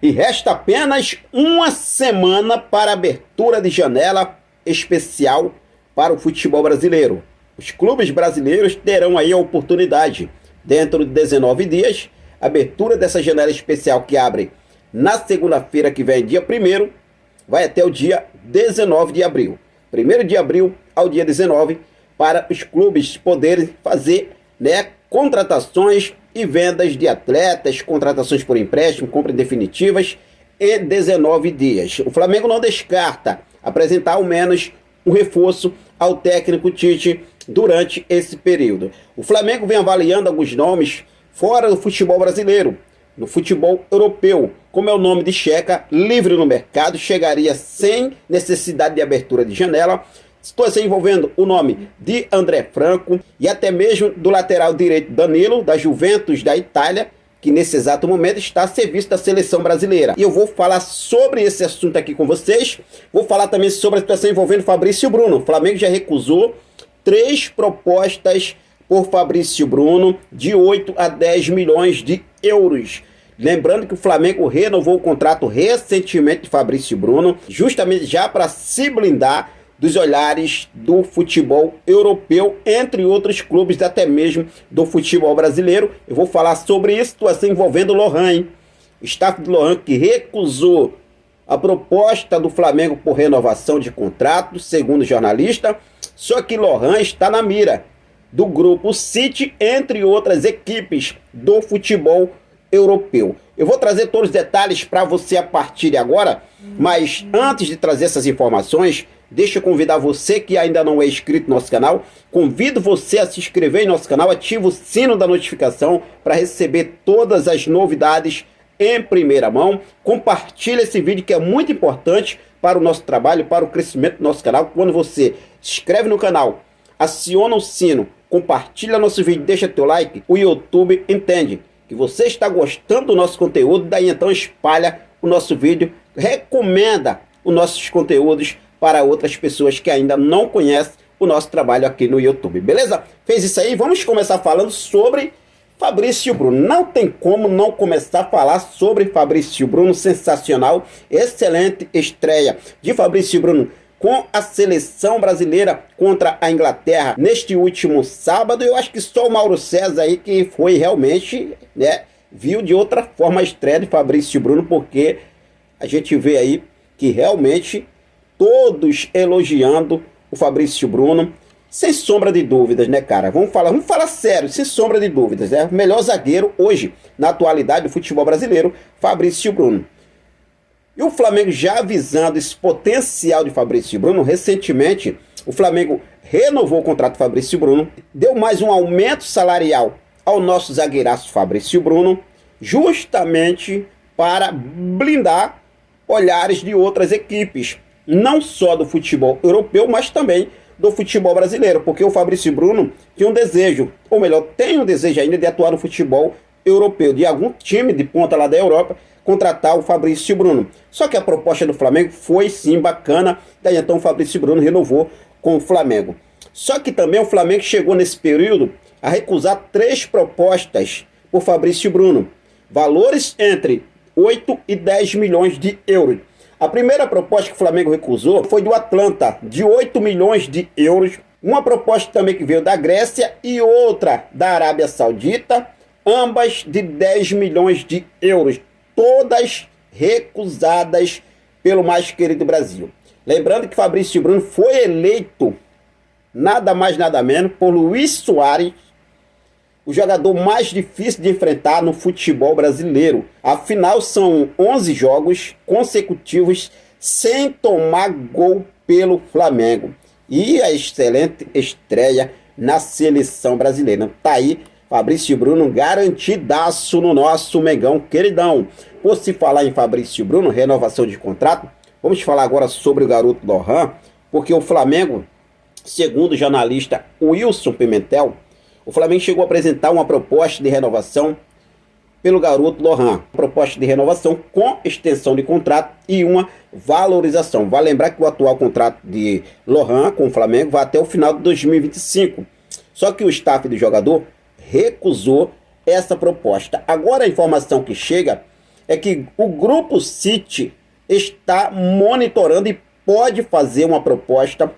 E resta apenas uma semana para a abertura de janela especial para o futebol brasileiro. Os clubes brasileiros terão aí a oportunidade, dentro de 19 dias, a abertura dessa janela especial que abre na segunda-feira que vem, dia 1º, vai até o dia 19 de abril. 1º de abril ao dia 19, para os clubes poderem fazer, contratações e vendas de atletas, contratações por empréstimo, compras definitivas em 19 dias. O Flamengo não descarta apresentar ao menos um reforço ao técnico Tite durante esse período. O Flamengo vem avaliando alguns nomes fora do futebol brasileiro, no futebol europeu, como é o nome de Checa, livre no mercado, chegaria sem necessidade de abertura de janela. Situação envolvendo o nome de André Franco e até mesmo do lateral direito Danilo, da Juventus da Itália, que nesse exato momento está a serviço da seleção brasileira. E eu vou falar sobre esse assunto aqui com vocês. Vou falar também sobre a situação envolvendo Fabrício Bruno. O Flamengo já recusou 3 propostas por Fabrício Bruno de 8 a 10 milhões de euros. Lembrando que o Flamengo renovou o contrato recentemente de Fabrício Bruno, justamente já para se blindar dos olhares do futebol europeu, entre outros clubes, até mesmo do futebol brasileiro. Eu vou falar sobre isso, situação envolvendo o Lohan, o staff do Lohan, que recusou a proposta do Flamengo por renovação de contrato, segundo o jornalista. Só que Lohan está na mira do grupo City, entre outras equipes do futebol europeu. Eu vou trazer todos os detalhes para você a partir de agora, mas antes de trazer essas informações, deixa eu convidar você que ainda não é inscrito no nosso canal, convido você a se inscrever em nosso canal, ativa o sino da notificação para receber todas as novidades em primeira mão. Compartilha esse vídeo que é muito importante para o nosso trabalho, para o crescimento do nosso canal. Quando você se inscreve no canal, aciona o sino, compartilha nosso vídeo, deixa teu like, o YouTube entende que você está gostando do nosso conteúdo, daí então espalha o nosso vídeo, recomenda os nossos conteúdos para outras pessoas que ainda não conhecem o nosso trabalho aqui no YouTube, beleza? Fez isso aí? Vamos começar falando sobre Fabrício Bruno. Não tem como não começar a falar sobre Fabrício Bruno, sensacional, excelente estreia de Fabrício Bruno com a seleção brasileira contra a Inglaterra neste último sábado. Eu acho que só o Mauro César aí que foi realmente, viu de outra forma a estreia de Fabrício Bruno, porque a gente vê aí que realmente todos elogiando o Fabrício Bruno, sem sombra de dúvidas, cara? Vamos falar sério, sem sombra de dúvidas, o melhor zagueiro hoje, na atualidade do futebol brasileiro, Fabrício Bruno. E o Flamengo já avisando esse potencial de Fabrício Bruno, recentemente o Flamengo renovou o contrato de Fabrício Bruno, deu mais um aumento salarial ao nosso zagueiraço Fabrício Bruno, justamente para blindar olhares de outras equipes, não só do futebol europeu, mas também do futebol brasileiro, porque o Fabrício Bruno tinha um desejo, ou melhor, tem um desejo ainda de atuar no futebol europeu, de algum time de ponta lá da Europa, contratar o Fabrício Bruno. Só que a proposta do Flamengo foi sim bacana, daí então o Fabrício Bruno renovou com o Flamengo. Só que também o Flamengo chegou nesse período a recusar 3 propostas por Fabrício Bruno, valores entre 8 e 10 milhões de euros. A primeira proposta que o Flamengo recusou foi do Atlanta, de 8 milhões de euros. Uma proposta também que veio da Grécia e outra da Arábia Saudita, ambas de 10 milhões de euros. Todas recusadas pelo mais querido Brasil. Lembrando que Fabrício Bruno foi eleito, nada mais nada menos, por Luis Soares, o jogador mais difícil de enfrentar no futebol brasileiro. Afinal, são 11 jogos consecutivos sem tomar gol pelo Flamengo. E a excelente estreia na seleção brasileira. Tá aí Fabrício Bruno garantidaço no nosso Mengão queridão. Por se falar em Fabrício Bruno, renovação de contrato, vamos falar agora sobre o garoto Lohan, porque o Flamengo, segundo o jornalista Wilson Pimentel, o Flamengo chegou a apresentar uma proposta de renovação pelo garoto Lohan. Proposta de renovação com extensão de contrato e uma valorização. Vale lembrar que o atual contrato de Lohan com o Flamengo vai até o final de 2025. Só que o staff do jogador recusou essa proposta. Agora a informação que chega é que o Grupo City está monitorando e pode fazer uma proposta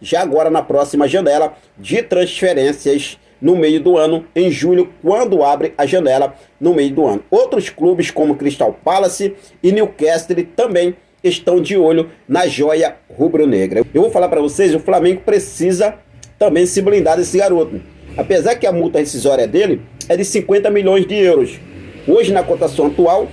já agora na próxima janela de transferências no meio do ano, em julho, quando abre a janela no meio do ano. Outros clubes como Crystal Palace e Newcastle também estão de olho na joia rubro-negra. Eu vou falar para vocês, o Flamengo precisa também se blindar desse garoto. Apesar que a multa rescisória dele é de 50 milhões de euros. Hoje, na cotação atual,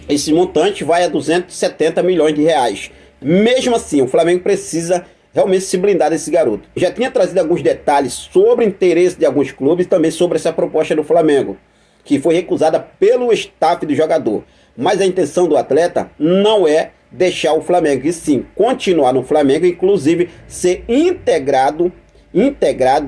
esse montante vai a 270 milhões de reais. Mesmo assim, o Flamengo precisa realmente se blindar desse garoto. Já tinha trazido alguns detalhes sobre o interesse de alguns clubes, também sobre essa proposta do Flamengo, que foi recusada pelo staff do jogador. Mas a intenção do atleta não é deixar o Flamengo, e sim continuar no Flamengo, inclusive ser integrado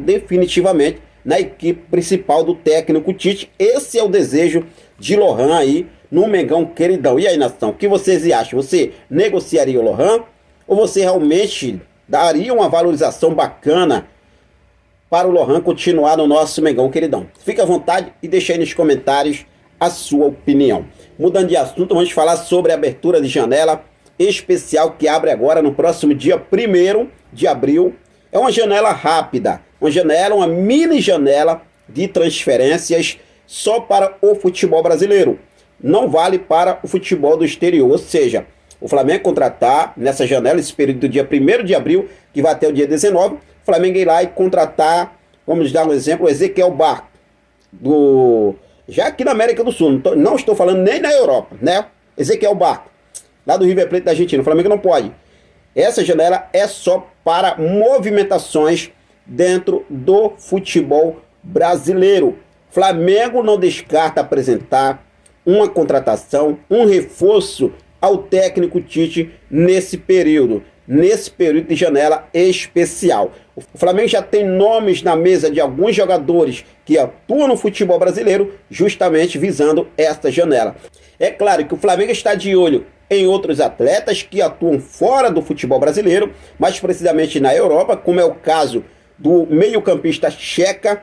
definitivamente na equipe principal do técnico Tite. Esse é o desejo de Lohan aí no Mengão queridão. E aí, nação, o que vocês acham? Você negociaria o Lohan ou você realmente daria uma valorização bacana para o Lohan continuar no nosso Mengão queridão? Fique à vontade e deixe aí nos comentários a sua opinião. Mudando de assunto, vamos falar sobre a abertura de janela especial que abre agora no próximo dia 1º de abril. É uma janela rápida, uma mini janela de transferências só para o futebol brasileiro. Não vale para o futebol do exterior, ou seja, o Flamengo contratar nessa janela, esse período do dia 1º de abril, que vai até o dia 19, o Flamengo ir lá e contratar, vamos dar um exemplo, o Ezequiel Barco, já aqui na América do Sul, não estou falando nem na Europa, né? Ezequiel Barco, lá do River Plate da Argentina. O Flamengo não pode. Essa janela é só para movimentações dentro do futebol brasileiro. Flamengo não descarta apresentar uma contratação, um reforço ao técnico Tite nesse período de janela especial. O Flamengo já tem nomes na mesa de alguns jogadores que atuam no futebol brasileiro, justamente visando esta janela. É claro que o Flamengo está de olho em outros atletas que atuam fora do futebol brasileiro, mais precisamente na Europa, como é o caso do meio-campista Checa,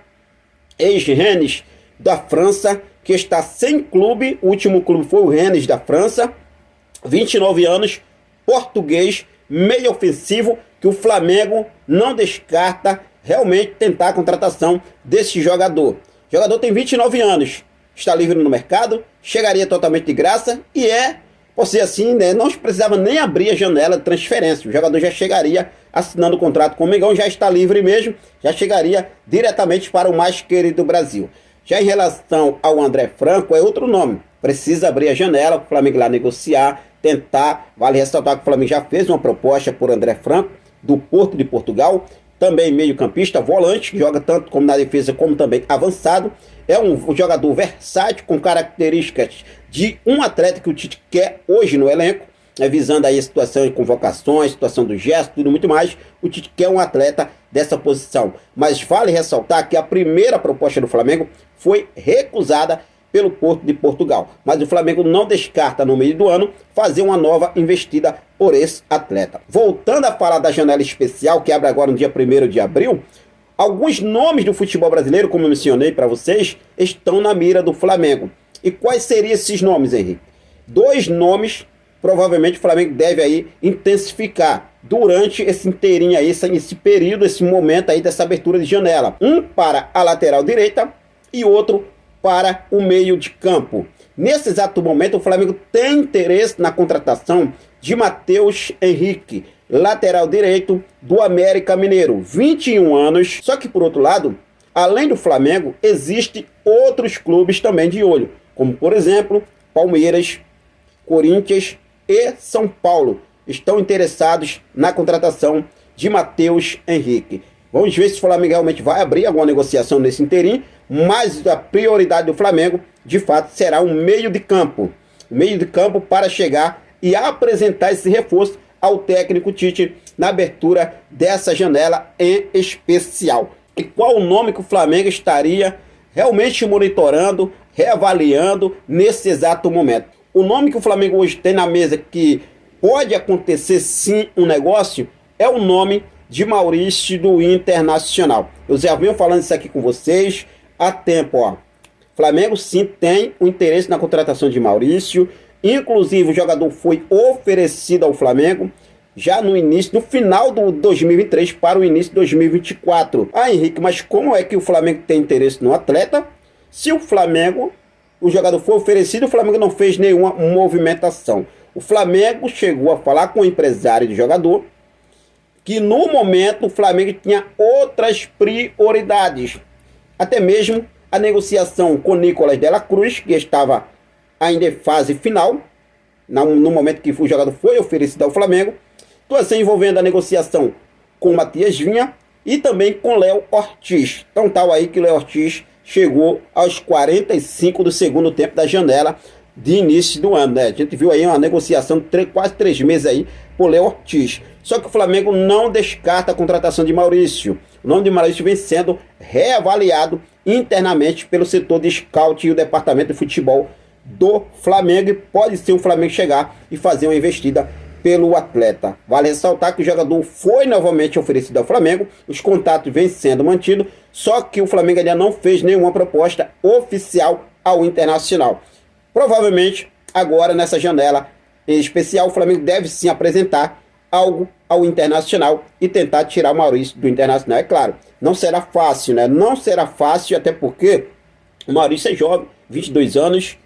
ex-Rennes da França, que está sem clube. O último clube foi o Rennes da França, 29 anos, português, meio ofensivo, que o Flamengo não descarta realmente tentar a contratação desse jogador. O jogador tem 29 anos, está livre no mercado, chegaria totalmente de graça e por ser assim, né, não precisava nem abrir a janela de transferência. O jogador já chegaria assinando o contrato com o Mengão, já está livre mesmo, já chegaria diretamente para o mais querido Brasil. Já em relação ao André Franco, é outro nome. Precisa abrir a janela, o Flamengo lá negociar, tentar. Vale ressaltar que o Flamengo já fez uma proposta por André Franco, do Porto de Portugal, também meio-campista, volante, que joga tanto como na defesa como também avançado. É um jogador versátil, com características de um atleta que o Tite quer hoje no elenco, visando aí a situação de convocações, situação do gesto, tudo muito mais. O Tite quer um atleta dessa posição. Mas vale ressaltar que a primeira proposta do Flamengo foi recusada pelo Porto de Portugal. Mas o Flamengo não descarta, no meio do ano, fazer uma nova investida por esse atleta. Voltando a falar da janela especial, que abre agora no dia 1º de abril, alguns nomes do futebol brasileiro, como eu mencionei para vocês, estão na mira do Flamengo. E quais seriam esses nomes, Henrique? 2 nomes, provavelmente o Flamengo deve aí intensificar durante esse inteirinho aí, esse período, esse momento aí dessa abertura de janela. Um para a lateral direita e outro para o meio de campo. Nesse exato momento, o Flamengo tem interesse na contratação de Matheus Henrique, lateral direito do América Mineiro, 21 anos. Só que, por outro lado, além do Flamengo, existem outros clubes também de olho, como, por exemplo, Palmeiras, Corinthians e São Paulo. Estão interessados na contratação de Matheus Henrique. Vamos ver se o Flamengo realmente vai abrir alguma negociação nesse inteirinho, mas a prioridade do Flamengo, de fato, será um meio de campo. Meio de campo para chegar e apresentar esse reforço ao técnico Tite na abertura dessa janela em especial. E qual o nome que o Flamengo estaria realmente monitorando, reavaliando nesse exato momento? O nome que o Flamengo hoje tem na mesa que pode acontecer sim um negócio é o nome de Maurício do Internacional. Eu já venho falando isso aqui com vocês há tempo, ó. Flamengo sim tem um interesse na contratação de Maurício. Inclusive o jogador foi oferecido ao Flamengo já no final do 2023 para o início de 2024. Ah, Henrique, mas como é que o Flamengo tem interesse no atleta? Se o jogador foi oferecido, o Flamengo não fez nenhuma movimentação. O Flamengo chegou a falar com o empresário do jogador que no momento o Flamengo tinha outras prioridades. Até mesmo a negociação com Nicolás de la Cruz, que estava ainda em fase final, no momento que o jogador foi oferecido ao Flamengo. Situação envolvendo a negociação com Matias Vinha e também com Léo Ortiz. Então tal aí que Léo Ortiz chegou aos 45 do segundo tempo da janela de início do ano, né? A gente viu aí uma negociação de quase 3 meses aí por Léo Ortiz. Só que o Flamengo não descarta a contratação de Maurício. O nome de Maurício vem sendo reavaliado internamente pelo setor de scout e o departamento de futebol do Flamengo. E pode ser o Flamengo chegar e fazer uma investida pelo atleta. Vale ressaltar que o jogador foi novamente oferecido ao Flamengo. Os contatos vêm sendo mantidos. Só que o Flamengo ainda não fez nenhuma proposta oficial ao Internacional. Provavelmente agora nessa janela em especial o Flamengo deve sim apresentar algo ao Internacional e tentar tirar o Maurício do Internacional. É claro, não será fácil, né? Não será fácil, até porque o Maurício é jovem, 22 anos.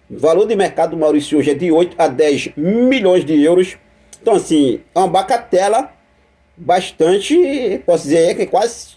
O valor de mercado do Maurício hoje é de 8 a 10 milhões de euros. Então, assim, é uma bagatela bastante, posso dizer que é quase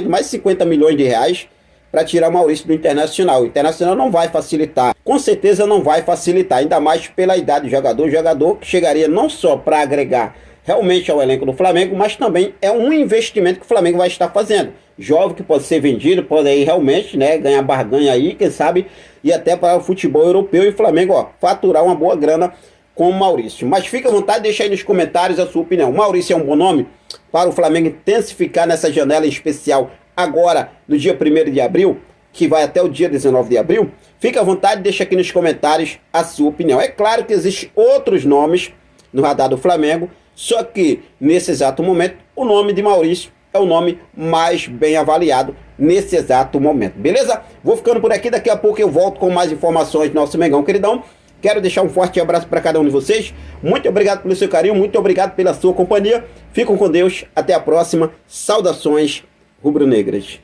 mais de 50 milhões de reais para tirar o Maurício do Internacional. O Internacional não vai facilitar, com certeza não vai facilitar, ainda mais pela idade do jogador. O jogador que chegaria não só para agregar realmente ao elenco do Flamengo, mas também é um investimento que o Flamengo vai estar fazendo. Jovem que pode ser vendido, pode aí realmente, né, ganhar barganha aí, quem sabe, e até para o futebol europeu e o Flamengo, ó, faturar uma boa grana com o Maurício. Mas fica à vontade, deixa aí nos comentários a sua opinião. Maurício é um bom nome para o Flamengo intensificar nessa janela em especial agora, no dia 1º de abril, que vai até o dia 19 de abril? Fica à vontade, deixa aqui nos comentários a sua opinião. É claro que existem outros nomes no radar do Flamengo, só que nesse exato momento o nome de Maurício é o nome mais bem avaliado nesse exato momento, beleza? Vou ficando por aqui, daqui a pouco eu volto com mais informações do nosso Mengão Queridão. Quero deixar um forte abraço para cada um de vocês. Muito obrigado pelo seu carinho, muito obrigado pela sua companhia. Fiquem com Deus, até a próxima. Saudações rubro-negras.